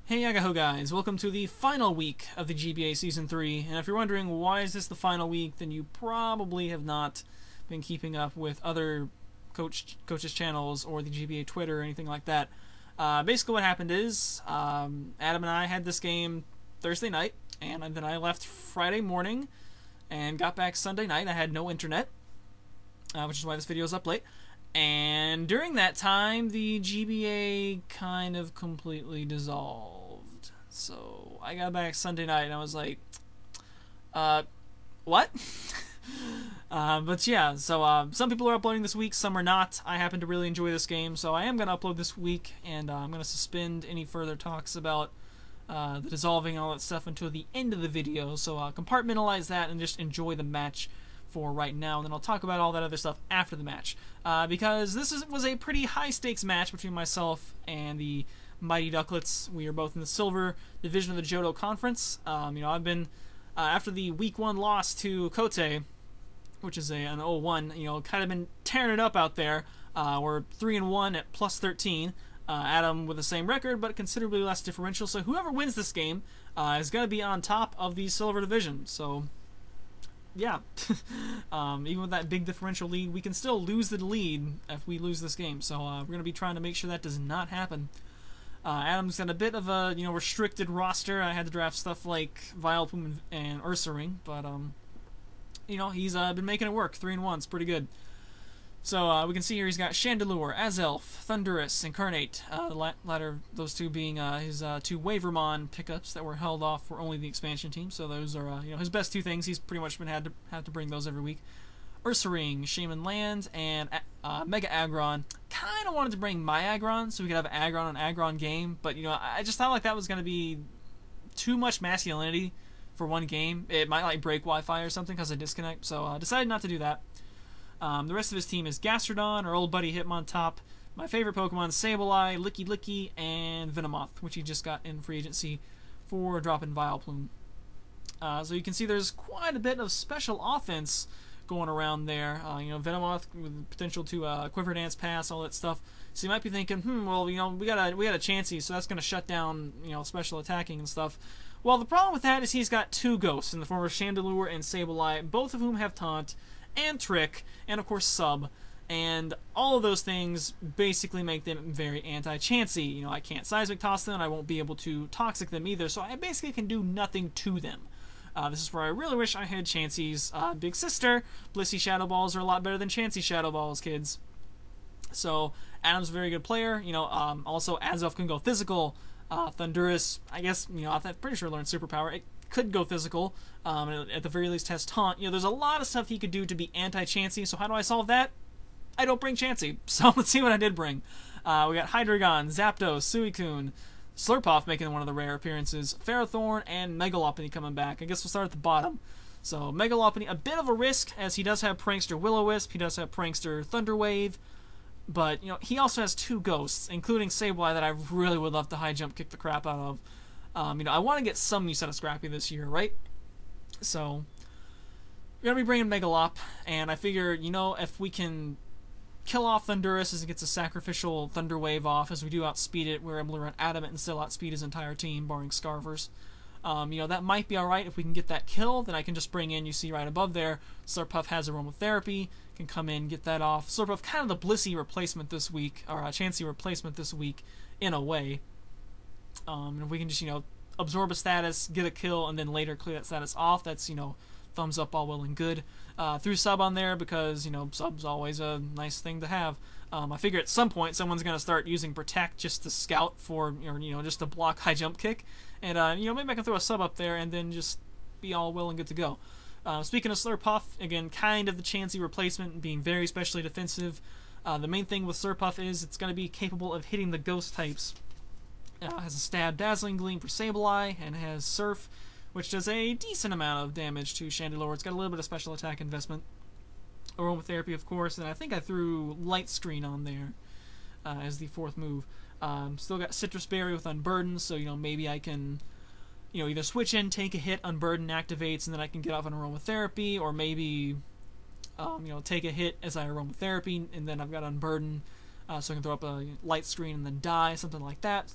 Hey Yagaho guys, welcome to the final week of the GBA Season 3, and if you're wondering why is this the final week, then you probably have not been keeping up with other coaches' channels or the GBA Twitter or anything like that. Basically what happened is, Adam and I had this game Thursday night, and then I left Friday morning and got back Sunday night. I had no internet, which is why this video is up late. And during that time, the GBA kind of completely dissolved. So I got back Sunday night and I was like, what? But yeah, so some people are uploading this week, some are not. I happen to really enjoy this game, so I am going to upload this week, and I'm going to suspend any further talks about the dissolving and all that stuff until the end of the video. So compartmentalize that and just enjoy the match for right now, and then I'll talk about all that other stuff after the match, because this was a pretty high-stakes match between myself and the mighty Duckletts. We are both in the silver division of the Johto Conference. I've been after the week 1 loss to Kote, which is an 0-1, kind of been tearing it up out there. We're 3-1 at plus 13. Adam with the same record, but considerably less differential. So whoever wins this game is going to be on top of the silver division. So yeah, even with that big differential lead, we can still lose the lead if we lose this game. So we're going to be trying to make sure that does not happen. Adam's got a bit of a restricted roster. I had to draft stuff like Vileplume and Ursaring, but he's been making it work. 3-1, it's pretty good. So we can see here he's got Chandelure, Azelf, thundurus-I, Incarnate. The latter of those two being his two Wavermon pickups that were held off for only the expansion team. So those are his best two things. He's pretty much been had to bring those every week. Ursaring, Shaymin Land, and Mega Aggron. Kind of wanted to bring my Aggron so we could have Aggron on Aggron game, but I just thought like that was going to be too much masculinity for one game. It might like break Wi-Fi or something because of disconnect. So decided not to do that. The rest of his team is Gastrodon, our old buddy Hitmontop, my favorite Pokemon, Sableye, Lickilicky, and Venomoth, which he just got in free agency for dropping Vileplume. So you can see there's quite a bit of special offense going around there. Venomoth with potential to Quiver Dance Pass, all that stuff. So you might be thinking, well, we got a Chansey, so that's going to shut down, special attacking and stuff. Well, the problem with that is he's got two ghosts in the form of Chandelure and Sableye, both of whom have Taunt and Trick, and of course Sub, and all of those things basically make them very anti-Chansey. I can't Seismic Toss them, and I won't be able to Toxic them either, so I basically can do nothing to them. This is where I really wish I had Chansey's big sister. Blissey Shadow Balls are a lot better than Chansey Shadow Balls, kids. So Adam's a very good player. Also Azelf can go physical. Thundurus, I guess, I'm pretty sure learned Superpower. It could go physical, at the very least has Taunt. There's a lot of stuff he could do to be anti-Chansey, so how do I solve that? I don't bring Chansey, so let's see what I did bring. We got Hydreigon, Zapdos, Suicune, Slurpuff making one of the rare appearances, Ferrothorn, and Megalophony coming back. I guess we'll start at the bottom. So Megalophony, a bit of a risk, as he does have Prankster Will-O-Wisp, he does have Prankster Thunderwave, but, he also has two ghosts, including Sableye, that I really would love to high jump kick the crap out of. I want to get some use out of Scrappy this year, right? So, we're going to be bringing Megalop, and I figure, if we can kill off Thundurus as it gets a sacrificial Thunder Wave off, as we do outspeed it, we're able to run Adamant and still outspeed his entire team, barring Scarvers. That might be alright if we can get that kill, then I can just bring in, you see right above there, Slurpuff has Aromatherapy, can come in, get that off. Slurpuff, kind of the Blissey replacement this week, or Chansey replacement this week, in a way. And if we can just, absorb a status, get a kill, and then later clear that status off, that's, thumbs up all well and good. Threw Sub on there because, Sub's always a nice thing to have. I figure at some point someone's going to start using Protect just to scout for, just to block high jump kick. And, maybe I can throw a Sub up there and then just be all well and good to go. Speaking of Slurpuff, again, kind of the Chansey replacement, being very specially defensive. The main thing with Slurpuff is it's going to be capable of hitting the ghost types. Has a Stab, Dazzling Gleam for Sableye, and has Surf, which does a decent amount of damage to Chandelure. It's got a little bit of special attack investment. Aromatherapy, of course, and I think I threw Light Screen on there as the fourth move. Still got Citrus Berry with Unburden, so maybe I can either switch in, take a hit, Unburden activates, and then I can get off on Aromatherapy, or maybe take a hit as I Aromatherapy, and then I've got Unburden, so I can throw up a Light Screen and then die, something like that.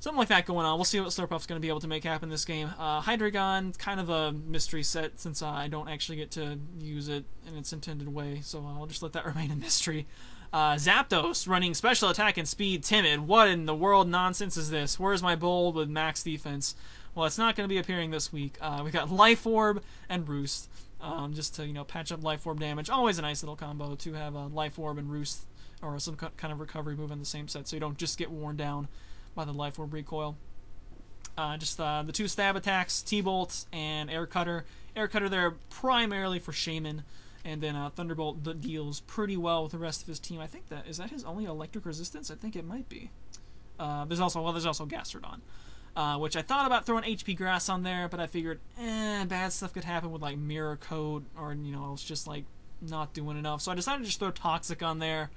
something like that going on. We'll see what Slurpuff's going to be able to make happen this game. Hydreigon, kind of a mystery set since I don't actually get to use it in its intended way, so I'll just let that remain a mystery. Zapdos, running special attack and speed, timid. What in the world nonsense is this? Where's my bold with max defense? Well, it's not going to be appearing this week. We got Life Orb and Roost, just to, you know, patch up Life Orb damage. Always a nice little combo to have a Life Orb and Roost, or some kind of recovery move in the same set, so you don't just get worn down by the Life Orb recoil. Just the 2 stab attacks, T-Bolt and Air Cutter. Air Cutter there primarily for Shaymin, and then Thunderbolt that deals pretty well with the rest of his team. I think is that his only electric resistance? I think it might be. There's also Gastrodon, which I thought about throwing HP Grass on there, but I figured, bad stuff could happen with like Mirror Coat, or, you know, it's just like not doing enough. So I decided to just throw Toxic on there.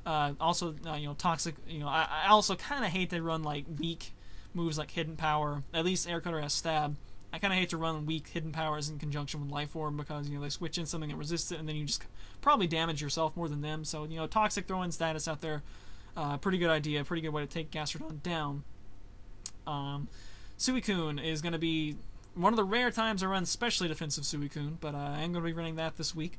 Also, you know, Toxic, you know, I also kind of hate to run like weak moves like Hidden Power. At least Air Cutter has Stab. I kind of hate to run weak Hidden Powers in conjunction with Life Orb because, you know, they switch in something that resists it and then you just probably damage yourself more than them. So, you know, Toxic throwing status out there, pretty good idea, pretty good way to take Gastrodon down. Suicune is going to be one of the rare times I run specially defensive Suicune, but I am going to be running that this week.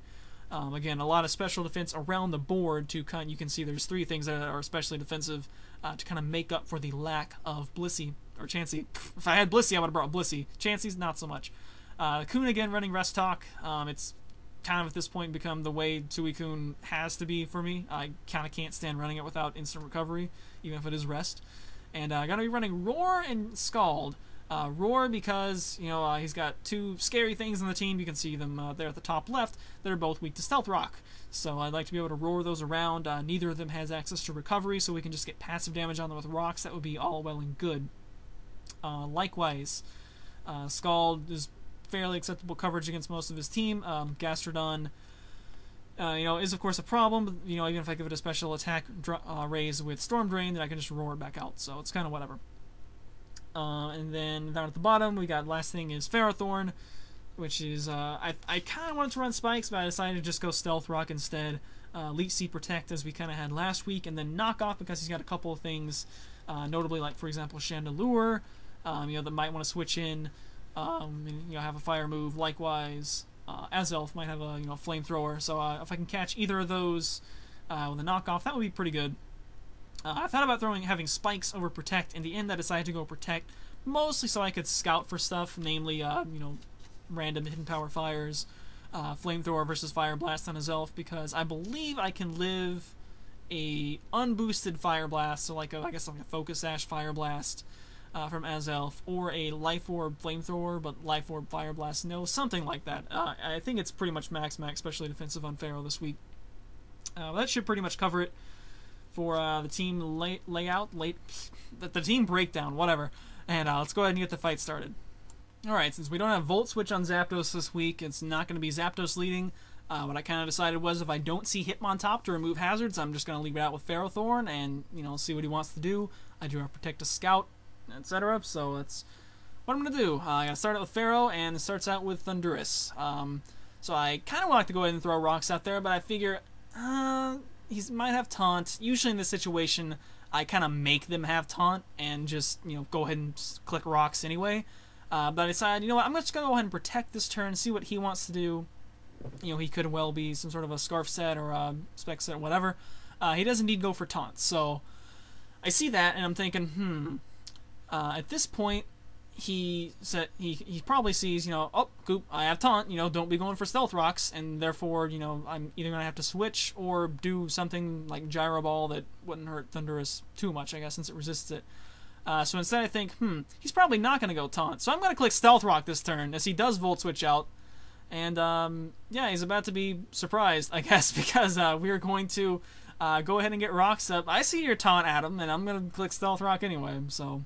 Again, a lot of special defense around the board to kind. You can see there's 3 things that are especially defensive to kind of make up for the lack of Blissey or Chansey. If I had Blissey, I would have brought Blissey. Chansey's not so much. Coon again running Rest Talk. It's kind of at this point become the way Suicune has to be for me. I kind of can't stand running it without instant recovery, even if it is rest. And I'm gonna be running Roar and Scald. Roar because, you know, he's got 2 scary things on the team. You can see them there at the top left. They're both weak to Stealth Rock. So I'd like to be able to roar those around. Neither of them has access to recovery, so we can just get passive damage on them with rocks. That would be all well and good. Likewise, Scald is fairly acceptable coverage against most of his team. Gastrodon, you know, is of course a problem. But, you know, even if I give it a special attack raise with Storm Drain, then I can just roar it back out. So it's kind of whatever. And then down at the bottom, we got last thing is Ferrothorn, which is, I kind of wanted to run Spikes, but I decided to just go Stealth Rock instead. Leech Seed Protect, as we kind of had last week, and then Knock Off because he's got a couple of things, notably like, for example, Chandelure, you know, that might want to switch in, and, you know, have a fire move. Likewise, Azelf might have a, you know, flamethrower, so if I can catch either of those with a Knock Off, that would be pretty good. I thought about having Spikes over Protect. In the end, I decided to go Protect, mostly so I could scout for stuff, namely, you know, random Hidden Power Fires, Flamethrower versus Fire Blast on Azelf, because I believe I can live a unboosted Fire Blast, so like I guess like a Focus Sash Fire Blast from Azelf, or a Life Orb Flamethrower, but Life Orb Fire Blast, no, something like that. I think it's pretty much max, especially defensive on Pharaoh this week. That should pretty much cover it for the team the team breakdown, whatever. And let's go ahead and get the fight started. Alright, since we don't have Volt Switch on Zapdos this week, it's not going to be Zapdos leading. What I kind of decided was if I don't see Hitmontop to remove hazards, I'm just going to leave it out with Ferrothorn and, you know, see what he wants to do. I do have Protect a Scout, etc. So that's what I'm going to do. I got to start out with Pharaoh, and it starts out with Thundurus. So I kind of want to go ahead and throw rocks out there, but I figure he might have Taunt. Usually in this situation, I kind of make them have Taunt and just, you know, go ahead and click rocks anyway. But I decided, you know what, I'm just going to go ahead and Protect this turn, see what he wants to do. You know, he could well be some sort of a Scarf set or a Spec set or whatever. He does indeed go for Taunt. So I see that and I'm thinking, at this point, he probably sees, you know, oh, Goop, I have Taunt, you know, don't be going for Stealth Rocks, and therefore, you know, I'm either going to have to switch or do something like Gyro Ball that wouldn't hurt Thundurus too much, I guess, since it resists it. So instead I think, he's probably not going to go Taunt. So I'm going to click Stealth Rock this turn, as he does Volt Switch out. And, yeah, he's about to be surprised, I guess, because we're going to go ahead and get rocks up. I see your Taunt, Adam, and I'm going to click Stealth Rock anyway, so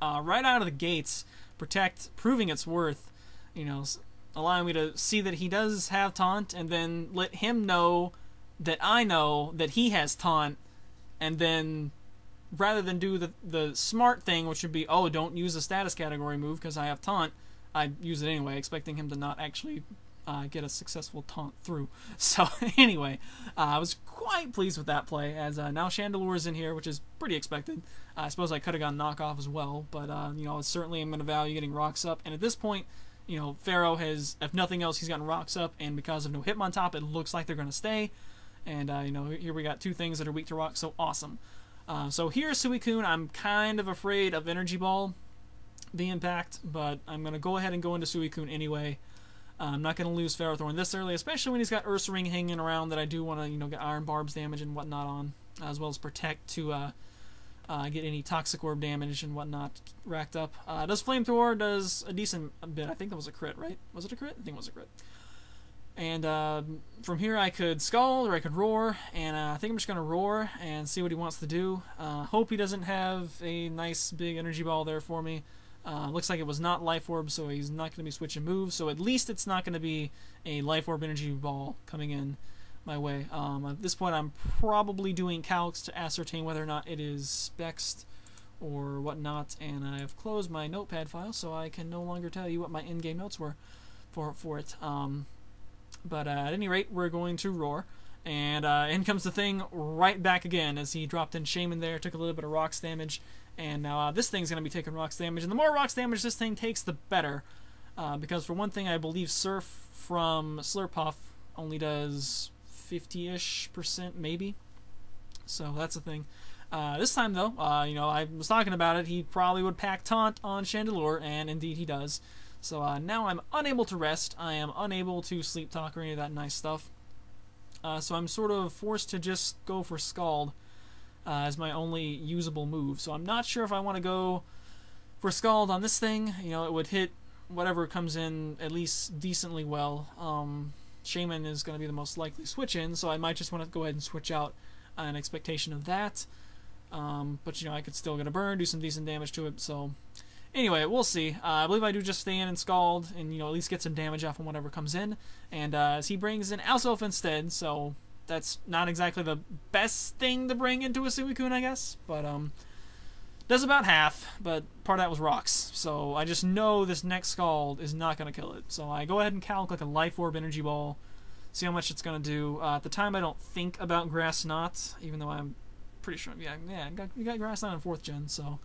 right out of the gates, Protect, proving its worth, you know, allowing me to see that he does have Taunt, and then let him know that I know that he has Taunt, and then rather than do the smart thing, which would be, oh, don't use a status category move because I have Taunt, I use it anyway, expecting him to not actually get a successful taunt through. So anyway, I was quite pleased with that play, as now Chandelure is in here, which is pretty expected. I suppose I could have gone knockoff as well, but you know, certainly I'm going to value getting rocks up. And at this point, you know, Pharaoh has, if nothing else, he's gotten rocks up, and because of no Hitmontop, it looks like they're going to stay. And you know, here we got two things that are weak to rock, so awesome. So here's Suicune. I'm kind of afraid of Energy Ball, the impact, but I'm going to go ahead and go into Suicune anyway. I'm not going to lose Ferrothorn this early, especially when he's got Ursaring hanging around that I do want to, you know, get Iron Barbs damage and whatnot on, as well as Protect to get any Toxic Orb damage and whatnot racked up. Does Flamethrower, does a decent bit. I think that was a crit, right? Was it a crit? I think it was a crit. And from here I could Scald or I could Roar, and I think I'm just going to Roar and see what he wants to do. Hope he doesn't have a nice big Energy Ball there for me. Looks like it was not Life Orb, so he's not going to be switching moves, so at least it's not going to be a Life Orb Energy Ball coming in my way. At this point I'm probably doing calcs to ascertain whether or not it is Spexed or whatnot, and I have closed my notepad file, so I can no longer tell you what my in-game notes were for it. But at any rate, we're going to Roar, and in comes the thing right back again, as he dropped in Shaymin there, took a little bit of rocks damage, and now this thing's going to be taking rocks damage, and the more rocks damage this thing takes, the better, because for one thing, I believe Surf from Slurpuff only does 50-ish% maybe, so that's the thing. This time though, you know, I was talking about it, he probably would pack Taunt on Chandelure, and indeed he does. So now I'm unable to rest, I am unable to Sleep Talk or any of that nice stuff. So I'm sort of forced to just go for Scald as my only usable move. So I'm not sure if I want to go for Scald on this thing. You know, it would hit whatever comes in at least decently well. Shaymin is going to be the most likely switch in, so I might just want to go ahead and switch out in expectation of that. But, you know, I could still get a burn, do some decent damage to it, so... Anyway, we'll see. I believe I do just stay in and Scald, and, you know, at least get some damage off on whatever comes in. And as he brings in Azelf instead, so that's not exactly the best thing to bring into a Suicune, I guess. But, does about half, but part of that was rocks. So I just know this next Scald is not going to kill it. So I go ahead and calc like a Life Orb Energy Ball, see how much it's going to do. At the time, I don't think about Grass Knot, even though I'm pretty sure, yeah, you got Grass Knot in 4th gen, so...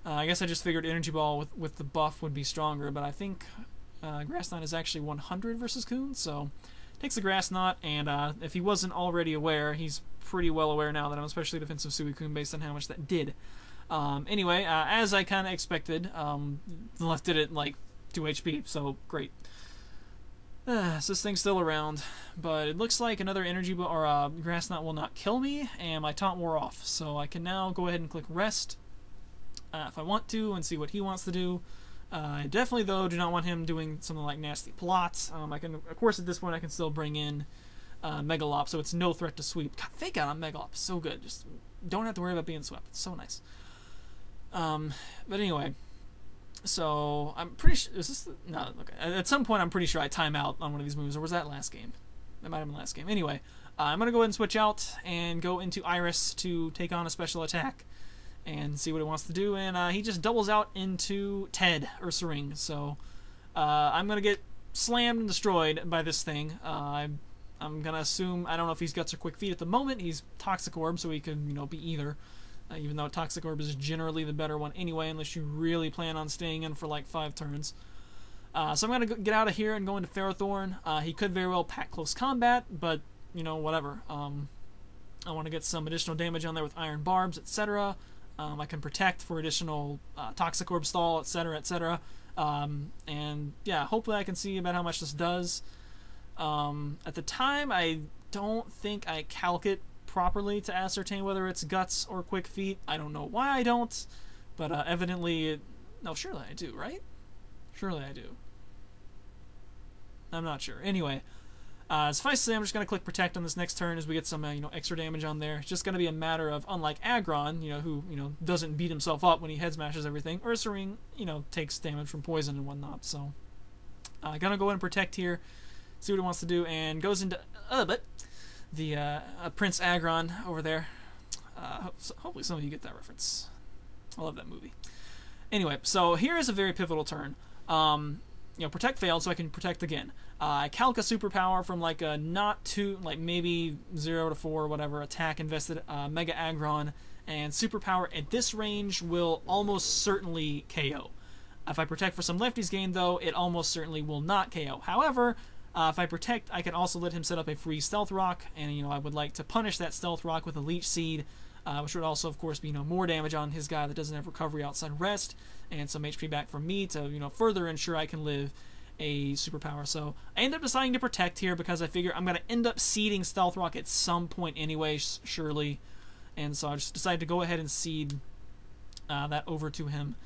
I guess I just figured Energy Ball with the buff would be stronger, but I think Grass Knot is actually 100 versus Coon, so takes the Grass Knot, and if he wasn't already aware, he's pretty well aware now that I'm especially defensive Suicune based on how much that did. Anyway, as I kind of expected, the left did it like 2 HP, so great. So this thing's still around, but it looks like another Energy Ball or Grass Knot will not kill me, and my taunt wore off, so I can now go ahead and click Rest. If I want to, and see what he wants to do. I definitely, though, do not want him doing something like Nasty Plots. I can, of course, at this point, I can still bring in Megalop, so it's no threat to sweep. God, Fake Out on Megalop, so good. Just don't have to worry about being swept. It's so nice. But anyway, so I'm pretty sure. Is this? No, okay. At some point, I'm pretty sure I time out on one of these moves, or was that last game? That might have been last game. Anyway, I'm gonna go ahead and switch out and go into Iris to take on a special attack and see what it wants to do, and he just doubles out into Ted Ursaring, so I'm gonna get slammed and destroyed by this thing. I'm gonna assume, I don't know if he's Guts or Quick Feet at the moment. He's Toxic Orb, so he could, you know, be either, even though Toxic Orb is generally the better one anyway, unless you really plan on staying in for like 5 turns. So I'm gonna get out of here and go into Ferrothorn. He could very well pack Close Combat, but, you know, whatever. I want to get some additional damage on there with Iron Barbs, etc. I can Protect for additional Toxic Orb stall, etc., etc. And yeah, hopefully I can see about how much this does. At the time, I don't think I calc it properly to ascertain whether it's Guts or Quick Feet. I don't know why I don't, but evidently, no, surely I do, right? Surely I do. I'm not sure. Anyway, suffice to say, I'm just going to click Protect on this next turn as we get some, you know, extra damage on there. It's just going to be a matter of, unlike Aggron, you know, who, you know, doesn't beat himself up when he head smashes everything, Ursaring, you know, takes damage from poison and whatnot. So, gonna go ahead and Protect here, see what he wants to do, and goes into but the Prince Aggron over there. Hopefully some of you get that reference. I love that movie. Anyway, so here is a very pivotal turn. Protect failed, so I can protect again. I calc a superpower from like a not too, like maybe 0 to 4, whatever, attack invested Mega Aggron, and superpower at this range will almost certainly KO. If I protect for some lefties gain, though, it almost certainly will not KO. However, if I protect, I can also let him set up a free Stealth Rock, and I would like to punish that Stealth Rock with a Leech Seed, which would also, of course, be more damage on his guy that doesn't have recovery outside rest, and some HP back from me to further ensure I can live a superpower. So I end up deciding to protect here because I figure I'm going to end up seeding Stealth Rock at some point anyway, surely, and so I just decided to go ahead and seed that over to him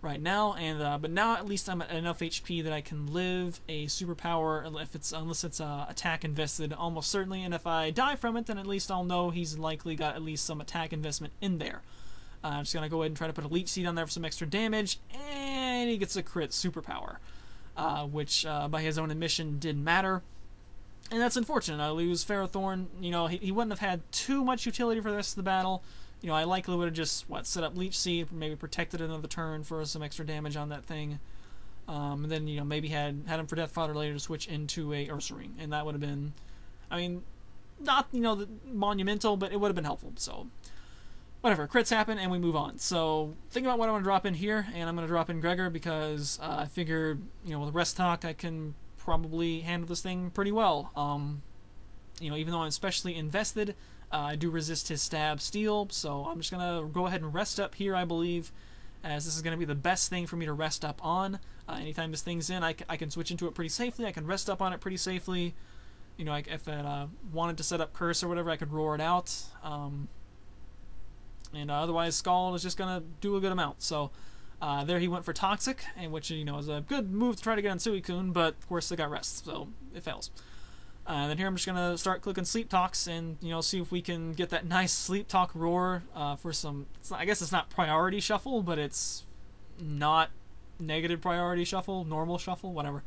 right now, and but now at least I'm at enough HP that I can live a superpower unless it's attack invested almost certainly, and if I die from it, then at least I'll know he's likely got at least some attack investment in there. I'm just gonna go ahead and try to put a Leech Seed on there for some extra damage, and he gets a crit superpower, which by his own admission didn't matter. And that's unfortunate. I lose Ferrothorn. He wouldn't have had too much utility for the rest of the battle. I likely would have just, set up Leech Seed, maybe protected another turn for some extra damage on that thing. And then, maybe had him for Death Fodder later to switch into a Ursaring. And that would have been, not, monumental, but it would have been helpful. So, whatever. Crits happen, and we move on. So, think about what I want to drop in here, and I'm going to drop in Gregor because I figure, with Rest Talk, I can probably handle this thing pretty well. Even though I'm especially invested, I do resist his stab steel, so I'm just going to go ahead and rest up here, I believe, as this is going to be the best thing for me to rest up on. Anytime this thing's in, I can switch into it pretty safely. I can rest up on it pretty safely. If I wanted to set up Curse or whatever, I could roar it out. And otherwise, Scald is just going to do a good amount. So there he went for Toxic, and which is a good move to try to get on Suicune, but of course they got Rest, so it fails. Then here I'm just going to start clicking Sleep Talks and, see if we can get that nice Sleep Talk roar for some... I guess it's not priority shuffle, but it's not negative priority shuffle, normal shuffle, whatever.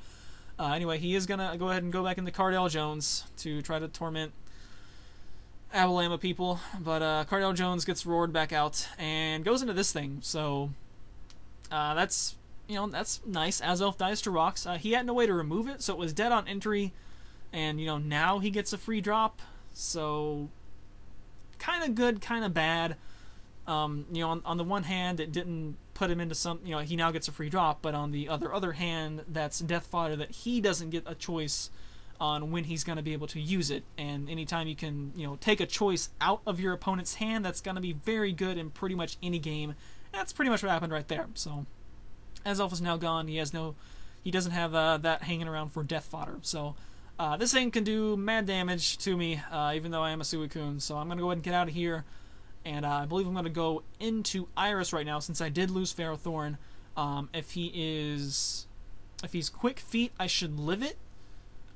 Anyway, he is going to go ahead and go back into Cardell Jones to try to torment Abalama people, but Cardell Jones gets roared back out and goes into this thing, so that's, that's nice. Azelf dies to rocks. He had no way to remove it, so it was dead on entry. And, now he gets a free drop, so kind of good, kind of bad. On the one hand, it didn't put him into some, he now gets a free drop, but on the other hand, that's Death Fodder that he doesn't get a choice on when he's going to be able to use it. And anytime you can, take a choice out of your opponent's hand, that's going to be very good in pretty much any game. That's pretty much what happened right there. So, Azelf is now gone. He doesn't have that hanging around for Death Fodder, so... this thing can do mad damage to me, even though I am a Suicune, so I'm going to go ahead and get out of here, and I believe I'm going to go into Iris right now, since I did lose Ferrothorn. If he's Quick Feet, I should live it.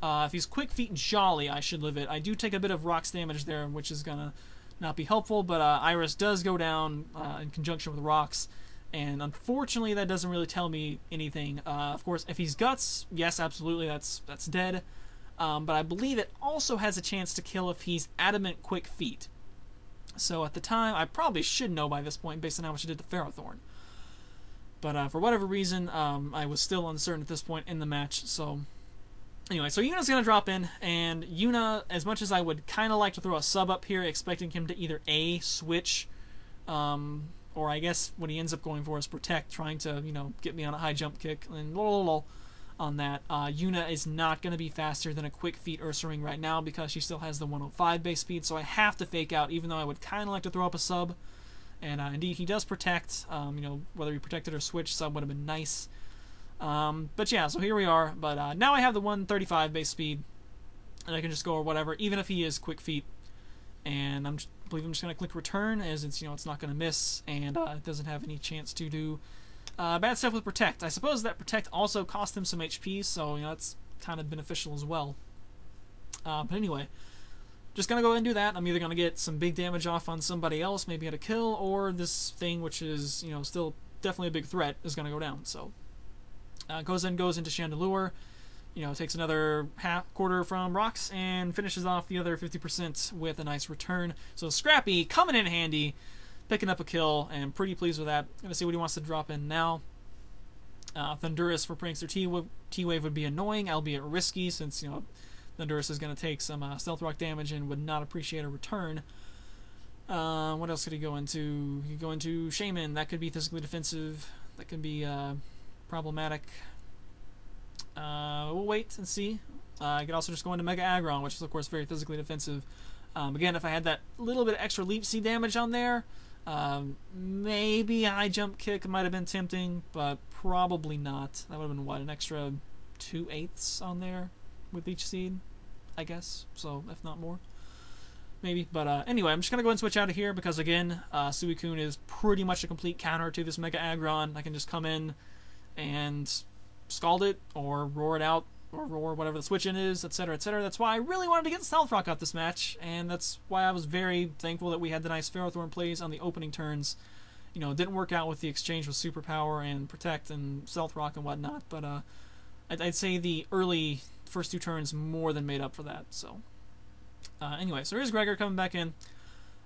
If he's Quick Feet and Jolly, I should live it. I do take a bit of Rocks damage there, which is going to not be helpful, but Iris does go down in conjunction with Rocks, and unfortunately that doesn't really tell me anything. Of course, if he's Guts, yes, absolutely, that's dead. But I believe it also has a chance to kill if he's Adamant Quick Feet. So at the time, I probably should know by this point based on how much I did to Ferrothorn. But for whatever reason, I was still uncertain at this point in the match. So anyway, so Yuna's going to drop in, and Yuna, as much as I would kind of like to throw a sub up here, expecting him to either A, switch, or I guess what he ends up going for is Protect, trying to, get me on a high jump kick, and lol. On that. Yuna is not going to be faster than a Quick Feet Ursaring right now because she still has the 105 base speed, so I have to fake out, even though I would kind of like to throw up a sub. And indeed, he does protect. Whether he protected or switched, sub would have been nice. But yeah, so here we are. But now I have the 135 base speed, and I can just go or whatever, even if he is Quick Feet. And I believe I'm just going to click Return, as it's it's not going to miss, and it doesn't have any chance to do bad stuff with Protect. I suppose that Protect also cost him some HP, so that's kind of beneficial as well. But anyway, just gonna go ahead and do that. I'm either gonna get some big damage off on somebody else, maybe get a kill, or this thing, which is still definitely a big threat, is gonna go down. So goes into Chandelure, takes another quarter from Rocks and finishes off the other 50% with a nice return. So Scrappy coming in handy, picking up a kill, and pretty pleased with that. Gonna see what he wants to drop in now. Thundurus for Prankster T-Wave would be annoying, albeit risky, since, you know, Thundurus is going to take some Stealth Rock damage and would not appreciate a return. What else could he go into? He could go into Shaymin. That could be physically defensive. That could be problematic. We'll wait and see. I could also just go into Mega Aggron, which is, of course, very physically defensive. Again, if I had that little bit of extra Leap Seed damage on there, maybe High Jump Kick might have been tempting, but probably not. That would have been, what, an extra 2/8 on there with each seed, I guess. So, if not more. Maybe. But anyway, I'm just going to go ahead and switch out of here because, again, Suicune is pretty much a complete counter to this Mega Aggron. I can just come in and Scald it, or roar it out, or roar whatever the switch in is, etc., etc. That's why I really wanted to get Stealth Rock out this match, and that's why I was very thankful that we had the nice Ferrothorn plays on the opening turns. You know, it didn't work out with the exchange with Superpower and Protect and Stealth Rock and whatnot, but I'd say the early first 2 turns more than made up for that. So anyway, so here's Gregor coming back in,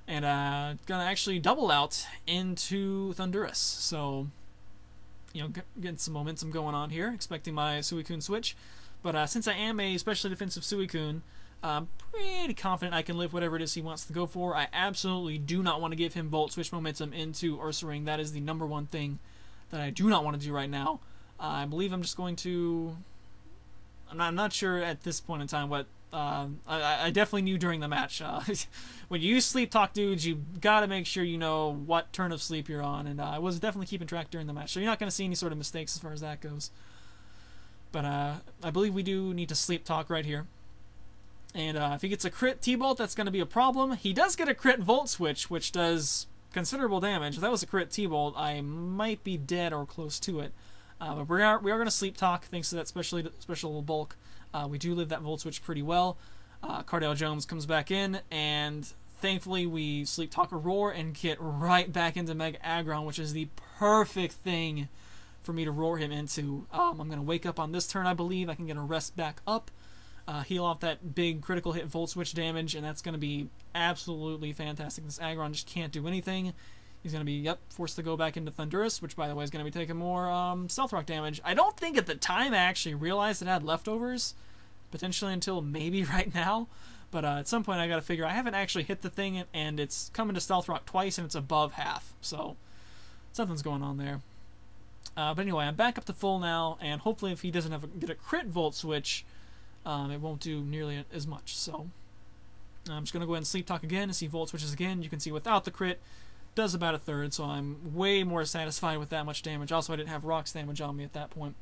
and gonna actually double out into Thundurus. So, you know, getting some momentum going on here, expecting my Suicune switch. But since I am a specially defensive Suicune, I'm pretty confident I can live whatever it is he wants to go for. I absolutely do not want to give him Volt Switch momentum into Ursaring. That is the #1 thing that I do not want to do right now. I believe I'm just going to... I'm not sure at this point in time what... I definitely knew during the match. When you use Sleep Talk, dudes, you gotta make sure you know what turn of sleep you're on, and I was definitely keeping track during the match, so you're not going to see any sort of mistakes as far as that goes. But I believe we do need to Sleep Talk right here. And if he gets a crit T-Bolt, that's going to be a problem. He does get a crit Volt Switch, which does considerable damage. If that was a crit T-Bolt, I might be dead or close to it. But we are going to Sleep Talk, thanks to that special bulk. We do live that Volt Switch pretty well. Cardale Jones comes back in, and thankfully we Sleep Talk a Roar and get right back into Mega Aggron, which is the perfect thing for me to roar him into. I'm going to wake up on this turn, I believe. I can get a rest back up, heal off that big critical hit Volt Switch damage, and that's going to be absolutely fantastic. This Aggron just can't do anything. He's going to be, forced to go back into Thundurus, which, by the way, is going to be taking more Stealth Rock damage. I don't think at the time I actually realized it had leftovers, potentially until maybe right now. But at some point I got to figure, I haven't actually hit the thing, and it's coming to Stealth Rock twice, and it's above half. So something's going on there. But anyway, I'm back up to full now, and hopefully if he doesn't get a crit Volt Switch, it won't do nearly as much. So I'm just going to go ahead and Sleep Talk again and see Volt Switches again. You can see without the crit, does about a third, so I'm way more satisfied with that much damage. Also, I didn't have Rocks damage on me at that point.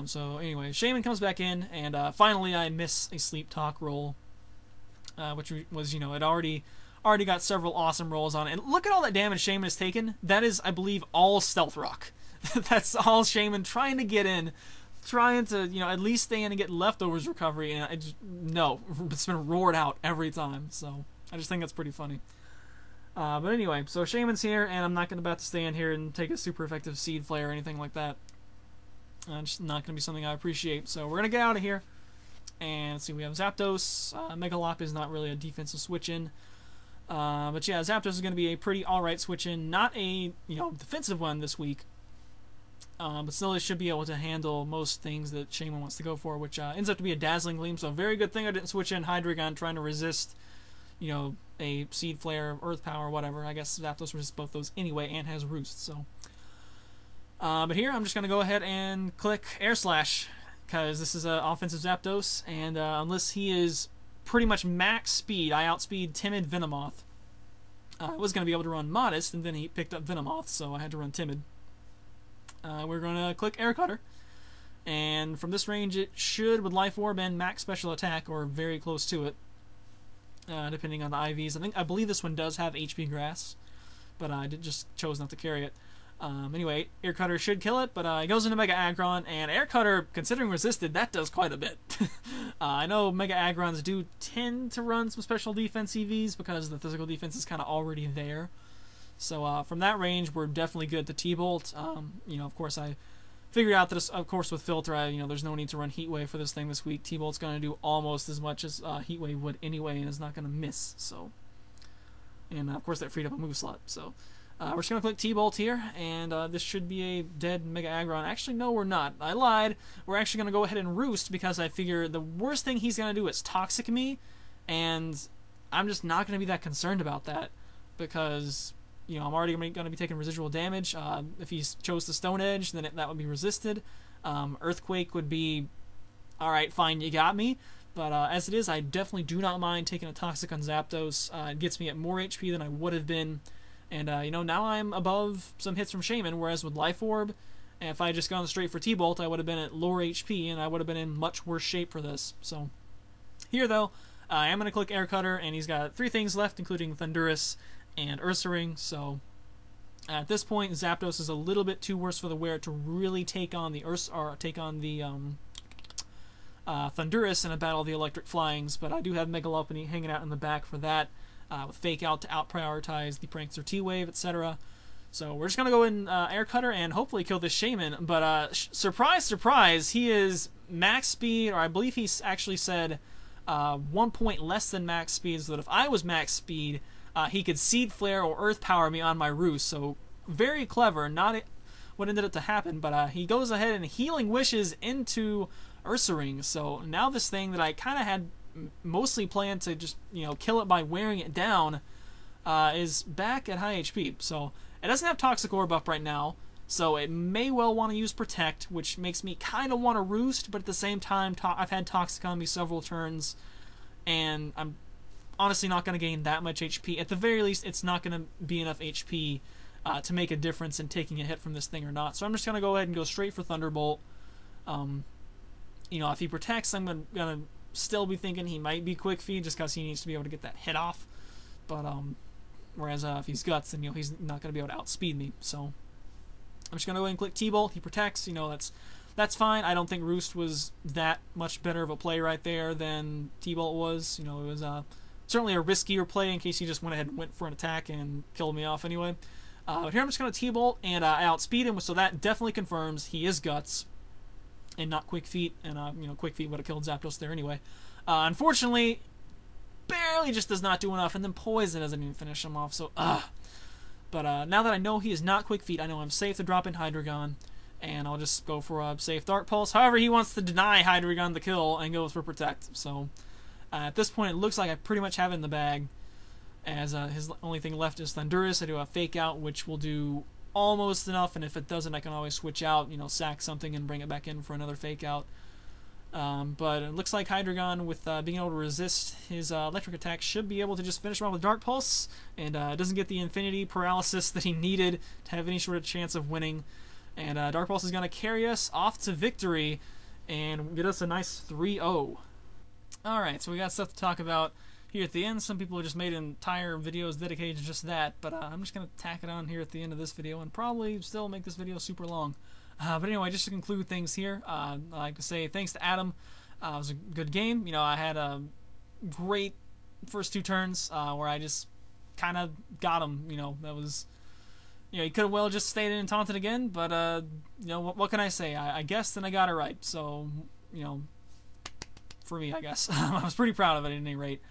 So anyway, Shaymin comes back in, and finally I miss a Sleep Talk roll, which was, you know, it already got several awesome rolls on it. And look at all that damage Shaymin has taken. That is, I believe, all Stealth Rock. That's all Shaymin trying to get in, trying to, you know, at least stay in and get leftovers recovery, and no, it's been roared out every time. So I just think that's pretty funny. But anyway, so Shaymin's here, and I'm not about to stay in here and take a super effective Seed Flare or anything like that. Just not going to be something I appreciate. So we're going to get out of here. And let's see, we have Zapdos. Megalop is not really a defensive switch-in. But yeah, Zapdos is going to be a pretty alright switch-in. Not a, you know, defensive one this week. But still, it should be able to handle most things that Shaymin wants to go for, which ends up to be a Dazzling Gleam. So a very good thing I didn't switch in Hydreigon trying to resist, you know, a Seed Flare, Earth Power, whatever. I guess Zapdos resists both those anyway and has Roost, so... but here, I'm just going to go ahead and click Air Slash, because this is an offensive Zapdos, and unless he is pretty much max speed, I outspeed Timid Venomoth. I was going to be able to run Modest, and then he picked up Venomoth, so I had to run Timid. We're going to click Air Cutter, and from this range it should, with Life Orb and max special attack, or very close to it, depending on the IVs. I believe this one does have HP Grass, but I just chose not to carry it. Anyway, Air Cutter should kill it, but it goes into Mega Aggron, and Air Cutter, considering resisted, that does quite a bit. I know Mega Aggrons do tend to run some special defense EVs because the physical defense is kind of already there. So from that range, we're definitely good to T-Bolt. You know, of course, I figured out that, of course, with Filter, you know, there's no need to run Heat Wave for this thing this week. T-Bolt's going to do almost as much as Heat Wave would anyway, and is not going to miss. So, and of course, that freed up a move slot. So. We're just going to click T-Bolt here, and this should be a dead Mega Aggron. Actually, no, we're not. I lied. We're actually going to go ahead and Roost, because I figure the worst thing he's going to do is Toxic me, and I'm just not going to be that concerned about that, because, you know, I'm already going to be taking residual damage. If he chose the Stone Edge, then that would be resisted. Earthquake would be, alright, fine, you got me. But as it is, I definitely do not mind taking a Toxic on Zapdos. It gets me at more HP than I would have been. And, you know, now I'm above some hits from Shaymin, whereas with Life Orb, if I had just gone straight for T-Bolt, I would have been at lower HP, and I would have been in much worse shape for this. So, here, though, I am going to click Air Cutter, and he's got 3 things left, including Thundurus and Ursaring. So, at this point, Zapdos is a little bit too worse for the wear to really take on the Thundurus in a battle of the Electric Flyings, but I do have Megalophony hanging out in the back for that. With Fake Out to out-prioritize the Prankster T-Wave, etc. So we're just going to go in Air Cutter and hopefully kill this Shaymin. But surprise, surprise, he is max speed, or I believe he actually said 1 point less than max speed, so that if I was max speed, he could Seed Flare or Earth Power me on my Roost. So very clever, not what ended up to happen, but he goes ahead and Healing Wishes into Ursaring. So now this thing that I kind of had mostly planned to just, you know, kill it by wearing it down, is back at high HP. So it doesn't have Toxic Orb up right now, so it may well want to use Protect, which makes me kind of want to Roost, but at the same time, I've had Toxic on me several turns, and I'm honestly not going to gain that much HP. At the very least, it's not going to be enough HP to make a difference in taking a hit from this thing or not. So I'm just going to go ahead and go straight for Thunderbolt. You know, if he Protects, I'm going to still be thinking he might be Quick Feed just because he needs to be able to get that hit off. But, whereas if he's Guts, then, you know, he's not going to be able to outspeed me. So I'm just going to go ahead and click T-Bolt. He Protects. You know, that's fine. I don't think Roost was that much better of a play right there than T-Bolt was. You know, it was certainly a riskier play in case he just went ahead and went for an attack and killed me off anyway. But here I'm just going to T-Bolt and I outspeed him, so that definitely confirms he is Guts and not Quick Feet, and you know, Quick Feet would have killed Zapdos there anyway. Unfortunately, barely just does not do enough, and then Poison doesn't even finish him off, so But now that I know he is not Quick Feet, I know I'm safe to drop in Hydreigon, and I'll just go for a safe Dark Pulse. However, he wants to deny Hydreigon the kill and goes for Protect, so at this point it looks like I pretty much have it in the bag, as his only thing left is Thundurus. I do a Fake Out, which will do almost enough, and if it doesn't, I can always switch out, you know, sack something and bring it back in for another Fake Out. But it looks like Hydreigon, with being able to resist his electric attack, should be able to just finish him off with Dark Pulse, and doesn't get the Infinity Paralysis that he needed to have any sort of chance of winning. And Dark Pulse is going to carry us off to victory and get us a nice 3-0. Alright, so we got stuff to talk about here at the end. Some people have just made entire videos dedicated to just that, but I'm just going to tack it on here at the end of this video and probably still make this video super long. But anyway, just to conclude things here, I'd like to say thanks to Adam. It was a good game. You know, I had a great first 2 turns where I just kind of got him. You know, that was, you know, he could have well just stayed in and taunted again, but, you know, what can I say? I guessed and I got it right. So, you know, for me, I guess. I was pretty proud of it at any rate.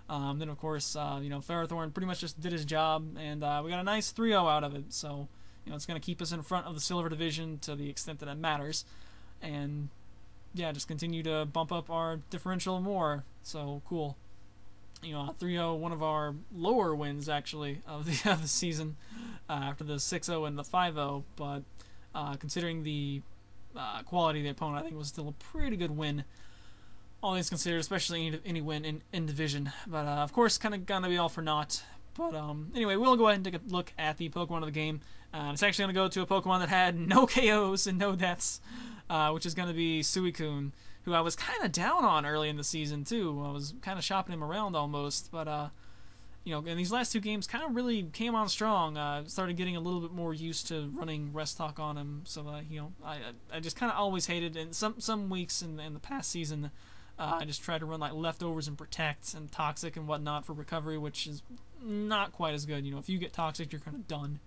Then, of course, you know, Ferrothorn pretty much just did his job, and we got a nice 3-0 out of it. So, you know, it's going to keep us in front of the Silver Division to the extent that it matters. And, yeah, just continue to bump up our differential more. So, cool. You know, 3-0, one of our lower wins, actually, of the season, after the 6-0 and the 5-0. But considering the quality of the opponent, I think it was still a pretty good win, all things considered, especially any win in Division. But, of course, kind of gonna be all for naught. But, anyway, we'll go ahead and take a look at the Pokemon of the game. It's actually going to go to a Pokemon that had no KOs and no deaths, which is going to be Suicune, who I was kind of down on early in the season, too. I was kind of shopping him around almost, but, you know, in these last 2 games, kind of really came on strong. Started getting a little bit more used to running Rest Talk on him, so, you know, I just kind of always hated, and some weeks in the past season, I just tried to run, like, Leftovers and Protect and Toxic and whatnot for recovery, which is not quite as good. You know, if you get Toxic, you're kind of done.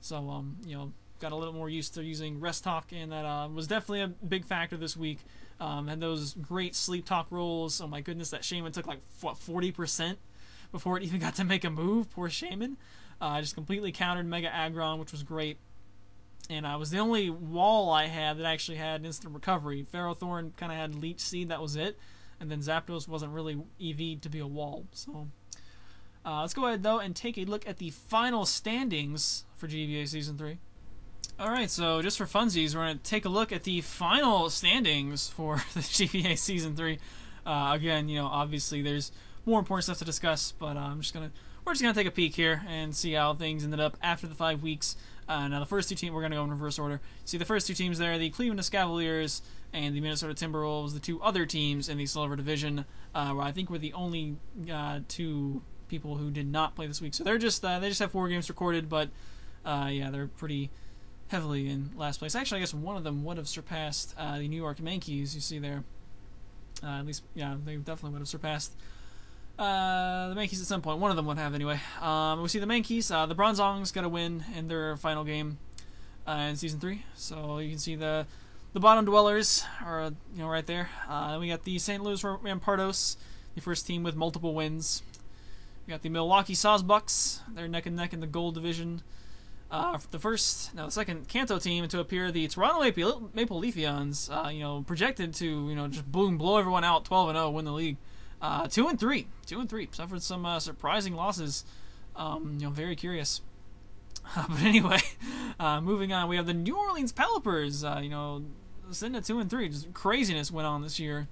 So, you know, got a little more used to using Rest Talk, and that was definitely a big factor this week. Had those great Sleep Talk rolls. Oh my goodness, that Shaymin took like, what, 40% before it even got to make a move? Poor Shaymin. I just completely countered Mega Aggron, which was great. And I was the only wall I had that actually had instant recovery. Ferrothorn kind of had Leech Seed, that was it. And then Zapdos wasn't really EV'd to be a wall. So let's go ahead, though, and take a look at the final standings for GBA Season 3. Alright, so just for funsies, we're going to take a look at the final standings for the GBA Season 3. Again, you know, obviously there's more important stuff to discuss, but we're just gonna take a peek here and see how things ended up after the 5 weeks. Now the first two teams, we're gonna go in reverse order. See the first two teams there, the Cleveland Cavaliers and the Minnesota Timberwolves, the two other teams in the Silver Division, where I think we're the only two people who did not play this week. So they just have 4 games recorded, but yeah, they're pretty heavily in last place. Actually, I guess one of them would have surpassed the New York Yankees. You see there, at least, yeah, they definitely would have surpassed the Yankees at some point. One of them would have, anyway. We see the Yankees. The Bronzongs got a win in their final game in Season 3. So you can see the bottom dwellers are, you know, right there. Then we got the St. Louis Rampardos, the first team with multiple wins. We got the Milwaukee Sawsbucks. They're neck and neck in the gold division. The second Kanto team to appear, the Toronto Maple Leafeons, you know, projected to, you know, just blow everyone out, 12-0, win the league. 2-3, suffered some surprising losses. You know, very curious. But anyway, moving on, we have the New Orleans Pelipers. You know, sitting at 2-3. Just craziness went on this year.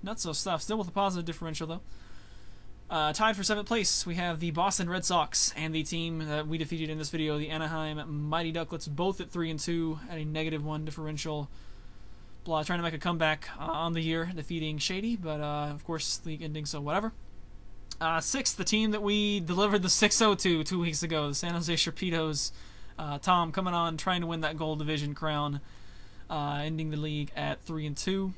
Nutso stuff. Still with a positive differential though. Tied for 7th place, we have the Boston Red Sox and the team that we defeated in this video, the Anaheim Mighty Duckletts, both at 3-2 at a -1 differential. Trying to make a comeback on the year, defeating Shady, but of course, league ending, so whatever. 6th, the team that we delivered the 6-0 to 2 weeks ago, the San Jose Sharpedos. Tom coming on, trying to win that gold division crown, ending the league at 3-2.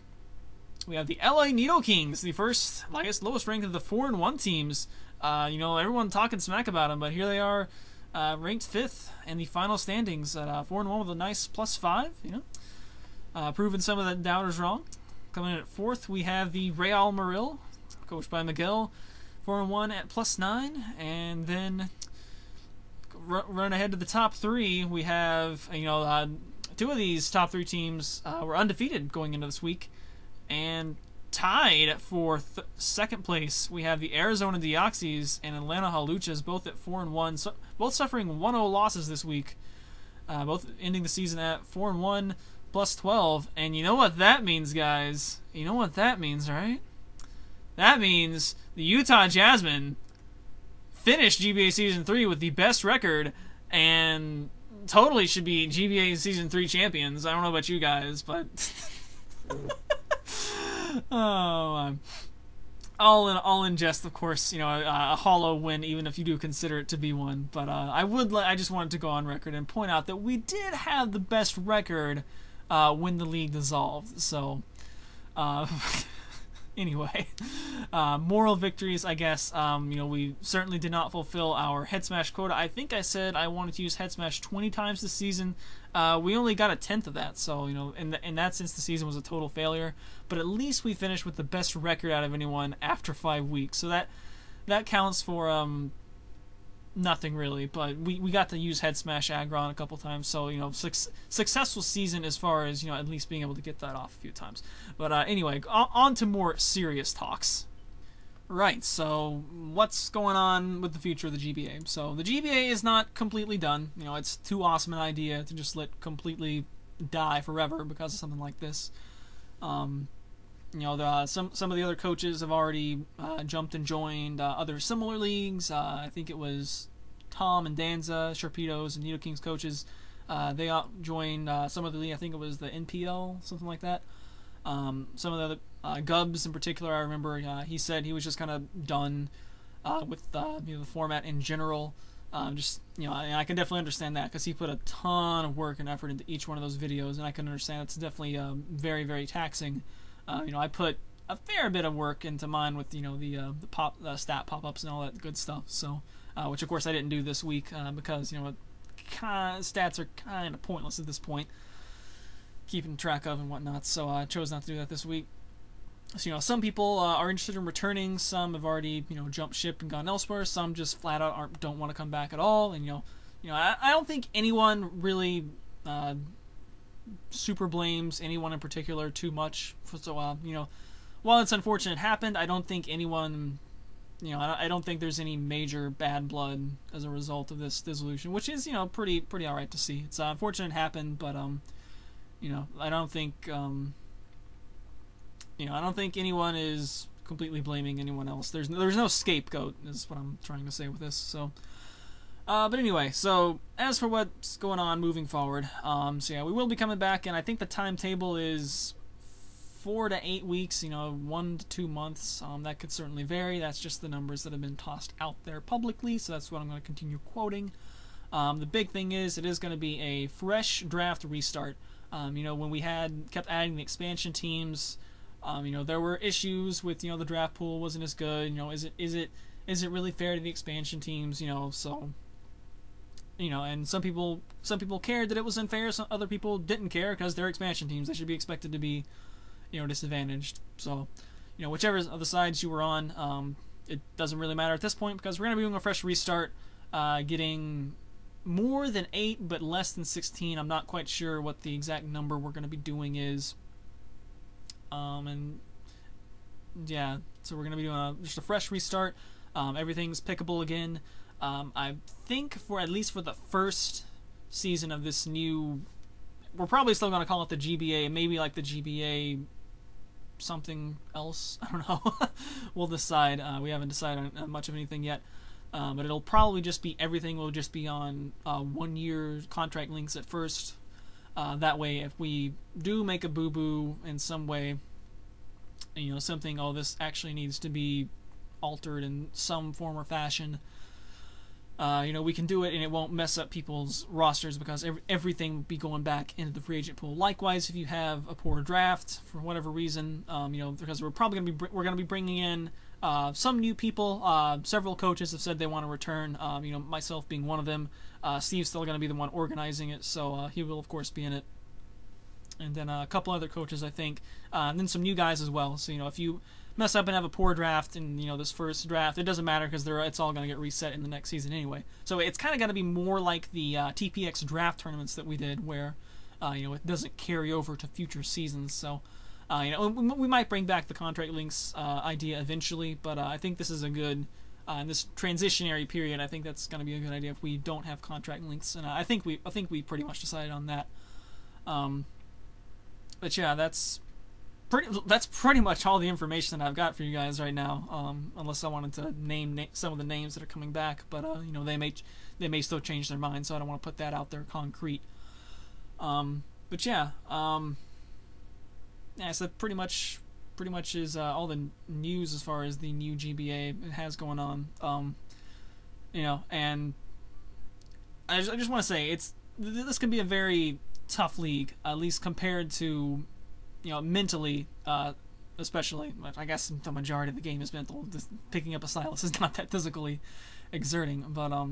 We have the LA Needle Kings, the first, I guess, lowest ranked of the 4-1 teams. You know, everyone talking smack about them, but here they are, ranked 5th in the final standings at 4-1 with a nice +5, you know. Proving some of the doubters wrong. Coming in at 4th, we have the Real Maril, coached by Miguel, 4-1 at +9. And then run ahead to the top 3, we have, you know, 2 of these top 3 teams were undefeated going into this week. And tied for 2nd place, we have the Arizona Deoxys and Atlanta Haluchas, both at 4-1, so both suffering 1-0 losses this week. Both ending the season at 4-1. +12, and you know what that means, guys? You know what that means, right? That means the Utah Jasmine finished GBA Season 3 with the best record, and totally should be GBA Season 3 champions. I don't know about you guys, but oh, all in jest, of course. You know, a hollow win, even if you do consider it to be one. But I just wanted to go on record and point out that we did have the best record when the league dissolved. So, anyway, moral victories, I guess. You know, we certainly did not fulfill our head smash quota. I think I said I wanted to use head smash 20 times this season. We only got 1/10 of that, so, you know, in that sense, the season was a total failure. But at least we finished with the best record out of anyone after 5 weeks. So that counts for nothing really, but we got to use head smash Aggron a couple times, so, you know, successful season as far as, you know, at least being able to get that off a few times. But anyway, on to more serious talks. Right, so what's going on with the future of the GBA? So the GBA is not completely done. You know, it's too awesome an idea to just let completely die forever because of something like this. You know, some of the other coaches have already jumped and joined other similar leagues. I think it was Tom and Danza, Sharpedos, and Needle Kings coaches. They joined some of the league. I think it was the NPL, something like that. Some of the other Gubbs in particular, I remember he said he was just kind of done with you know, the format in general. Just, you know, I can definitely understand that because he put a ton of work and effort into each one of those videos, and I can understand it's definitely very, very taxing. You know, I put a fair bit of work into mine with, you know, the stat pop-ups and all that good stuff. So, which of course I didn't do this week because, you know, stats are kind of pointless at this point, keeping track of and whatnot. So I chose not to do that this week. So, some people are interested in returning. Some have already, jumped ship and gone elsewhere. Some just flat out don't want to come back at all. And, I don't think anyone really super blames anyone in particular too much. So, while it's unfortunate it happened, I don't think anyone, I don't think there's any major bad blood as a result of this dissolution, which is, pretty alright to see. It's unfortunate it happened, but, I don't think, I don't think anyone is completely blaming anyone else. There's no scapegoat, is what I'm trying to say with this. So, but anyway, so as for what's going on moving forward, so yeah, we will be coming back, and I think the timetable is 4 to 8 weeks. 1 to 2 months. That could certainly vary. That's just the numbers that have been tossed out there publicly. So that's what I'm going to continue quoting. The big thing is it is going to be a fresh draft restart. When we kept adding the expansion teams. There were issues with, the draft pool wasn't as good. Is it really fair to the expansion teams? So, and some people cared that it was unfair. Some other people didn't care because they're expansion teams. They should be expected to be, disadvantaged. So, whichever of the sides you were on, it doesn't really matter at this point because we're going to be doing a fresh restart, getting more than 8 but less than 16. I'm not quite sure what the exact number we're going to be doing is. And yeah, so we're gonna be doing just a fresh restart. Everything's pickable again. I think at least for the first season of this new, we're probably still gonna call it the GBA, maybe like the GBA something else. I don't know. We'll decide. We haven't decided on much of anything yet. But it'll probably just be everything will just be on 1-year contract links at first. That way, if we do make a boo-boo in some way, something, this actually needs to be altered in some form or fashion, we can do it and it won't mess up people's rosters because everything will be going back into the free agent pool. Likewise, if you have a poor draft for whatever reason, because we're probably going to be bringing in some new people. Several coaches have said they want to return, myself being one of them. Steve's still going to be the one organizing it, so he will, of course, be in it. And then a couple other coaches, I think. And then some new guys as well. So, if you mess up and have a poor draft in, this first draft, it doesn't matter because it's all going to get reset in the next season anyway. So it's kind of going to be more like the TPX draft tournaments that we did where, it doesn't carry over to future seasons. So, we might bring back the contract links idea eventually, but I think this is a good... in this transitionary period, I think that's going to be a good idea if we don't have contract links, and I think we pretty much decided on that. But yeah, that's pretty much all the information that I've got for you guys right now. Unless I wanted to name some of the names that are coming back, but they may still change their mind, so I don't want to put that out there concrete. But yeah, yeah, so pretty much is all the news as far as the new GBA it has going on. And I just want to say this can be a very tough league, at least compared to, mentally, especially. I guess the majority of the game is mental. Just picking up a stylus is not that physically exerting, but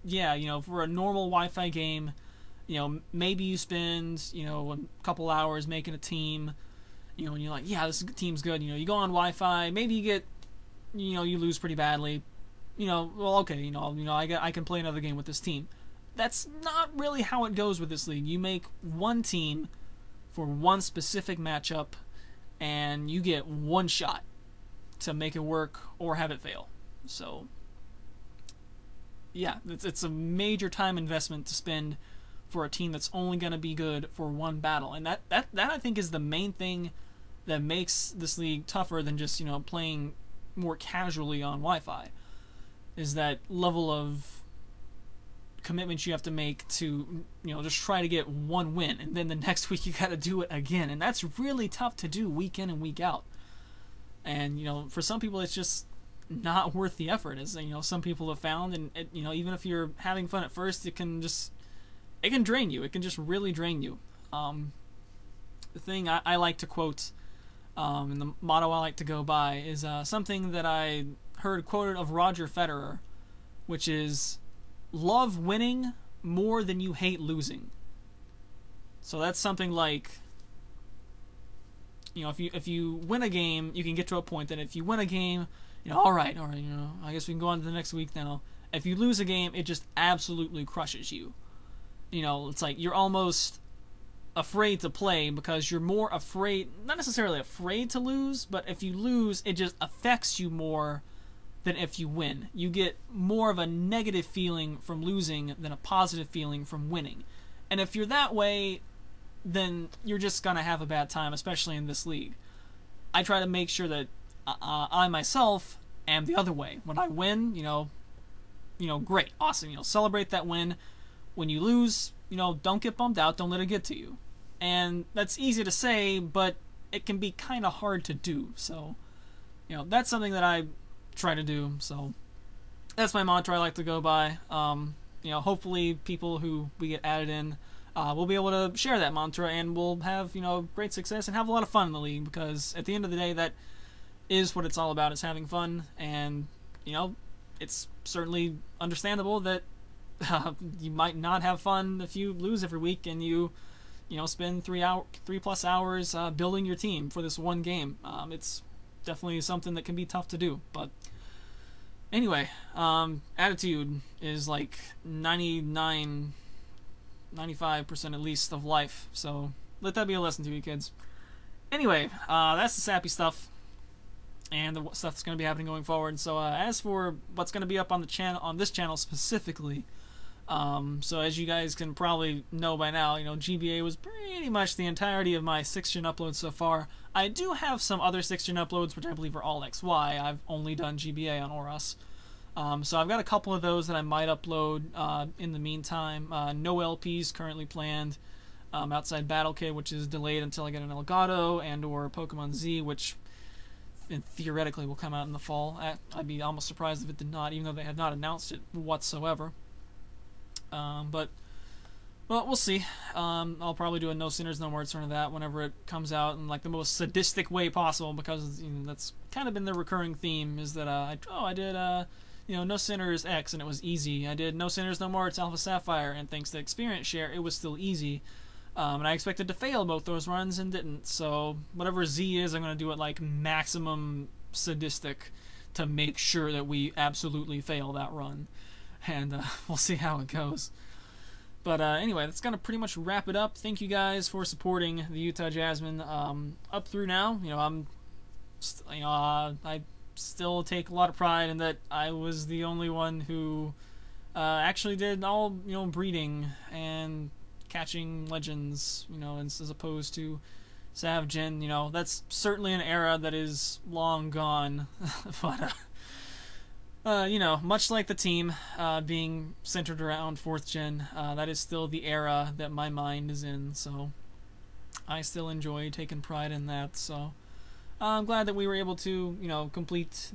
yeah, for a normal Wi-Fi game, maybe you spend, a couple hours making a team, and you're like, yeah, this team's good. You go on Wi-Fi, maybe you get, you lose pretty badly. Well, okay, I can play another game with this team. That's not really how it goes with this league. You make one team for one specific matchup, and you get one shot to make it work or have it fail. So, yeah, it's a major time investment to spend for a team that's only going to be good for one battle, and that I think is the main thing that makes this league tougher than just playing more casually on Wi-Fi, is that level of commitment you have to make to just try to get one win, and then the next week you got to do it again, and that's really tough to do week in and week out. And for some people it's just not worth the effort, as some people have found. And even if you're having fun at first, it can drain you. It can just really drain you. The thing I like to quote, and the motto I like to go by, is something that I heard quoted of Roger Federer, which is, love winning more than you hate losing. So that's something like, you know, if you win a game, you can get to a point that if you win a game, you know, all right, you know, I guess we can go on to the next week now. If you lose a game, it just absolutely crushes you. You know, it's like you're almost afraid to play because you're more afraid, not necessarily afraid to lose, but if you lose, it just affects you more than if you win. You get more of a negative feeling from losing than a positive feeling from winning. And if you're that way, then you're just going to have a bad time, especially in this league. I try to make sure that I myself am the other way. When I win, you know, great, awesome, you know, celebrate that win. When you lose, you know, don't get bummed out, don't let it get to you. And that's easy to say, but it can be kind of hard to do. So, you know, that's something that I try to do. So that's my mantra I like to go by. You know, hopefully people who we get added in will be able to share that mantra, and we'll have, you know, great success and have a lot of fun in the league, because at the end of the day, that is what it's all about, is having fun. And, you know, it's certainly understandable that you might not have fun if you lose every week and you know, spend 3+ hours building your team for this one game. It's definitely something that can be tough to do. But anyway, attitude is like 95% at least of life. So let that be a lesson to you kids. Anyway, that's the sappy stuff and the stuff that's going to be happening going forward. So as for what's going to be up on the channel, on this channel specifically, so as you guys can probably know by now, you know, GBA was pretty much the entirety of my 6th gen uploads so far. I do have some other 6th gen uploads, which I believe are all XY. I've only done GBA on Oras. So I've got a couple of those that I might upload in the meantime. No LPs currently planned outside Battle Kit, which is delayed until I get an Elgato and or Pokemon Z, which theoretically will come out in the fall. I'd be almost surprised if it did not, even though they have not announced it whatsoever. But well, we'll see. I'll probably do a No Sinners No More Return of that whenever it comes out in like the most sadistic way possible, because, you know, that's kind of been the recurring theme, is that I did you know, No Sinners X and it was easy. I did No Sinners No More, it's Alpha Sapphire, and thanks to experience share, it was still easy. And I expected to fail both those runs and didn't. So whatever Z is, I'm going to do it like maximum sadistic to make sure that we absolutely fail that run. And we'll see how it goes. But anyway, that's going to pretty much wrap it up. Thank you guys for supporting the Utah Jasmine up through now. You know, I still take a lot of pride in that I was the only one who actually did all, you know, breeding and catching legends, you know, as opposed to Savgen. You know, that's certainly an era that is long gone. But you know, much like the team being centered around 4th gen, that is still the era that my mind is in, so I still enjoy taking pride in that. So I'm glad that we were able to, you know, complete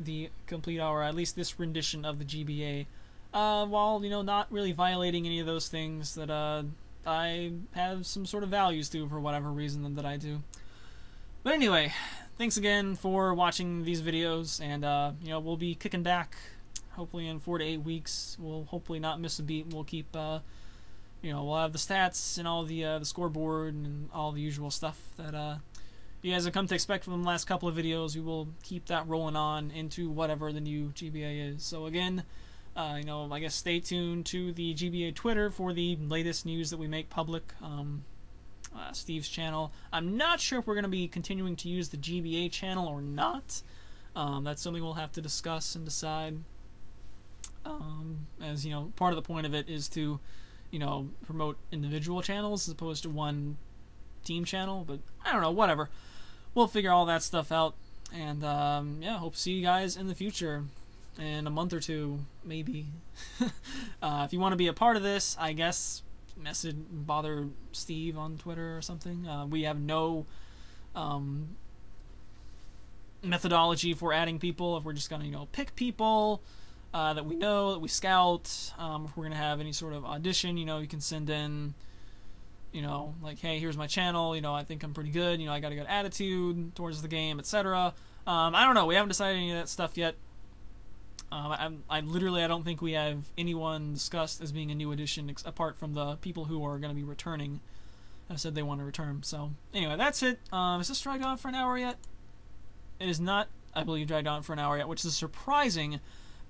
our, at least this rendition of the GBA, while, you know, not really violating any of those things that I have some sort of values to, for whatever reason that I do. But anyway, thanks again for watching these videos, and you know, we'll be kicking back hopefully in 4 to 8 weeks. We'll hopefully not miss a beat. We'll keep you know, we'll have the stats and all the scoreboard and all the usual stuff that you guys have come to expect from the last couple of videos. We will keep that rolling on into whatever the new GBA is. So again, you know, I guess stay tuned to the GBA Twitter for the latest news that we make public. Steve's channel, I'm not sure if we're going to be continuing to use the GBA channel or not. That's something we'll have to discuss and decide. As you know, part of the point of it is to, you know, promote individual channels as opposed to one team channel. But I don't know, whatever. We'll figure all that stuff out. And yeah, hope to see you guys in the future, in a month or two, maybe. If you want to be a part of this, I guess bother Steve on Twitter or something. We have no methodology for adding people. If we're just gonna, you know, pick people that we know, that we scout. If we're gonna have any sort of audition, you know, you can send in, you know, like, hey, here's my channel, you know, I think I'm pretty good, you know, I got a good attitude towards the game, etc. I don't know, we haven't decided any of that stuff yet. I literally, I don't think we have anyone discussed as being a new addition apart from the people who are going to be returning have said they want to return. So anyway, that's it. Is this dragged on for an hour yet? It is not, I believe, dragged on for an hour yet, which is surprising.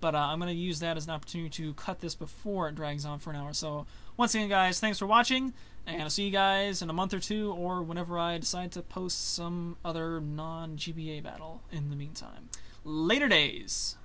But I'm going to use that as an opportunity to cut this before it drags on for an hour. So once again, guys, thanks for watching, and I'll see you guys in a month or two, or whenever I decide to post some other non-GBA battle in the meantime. Later days!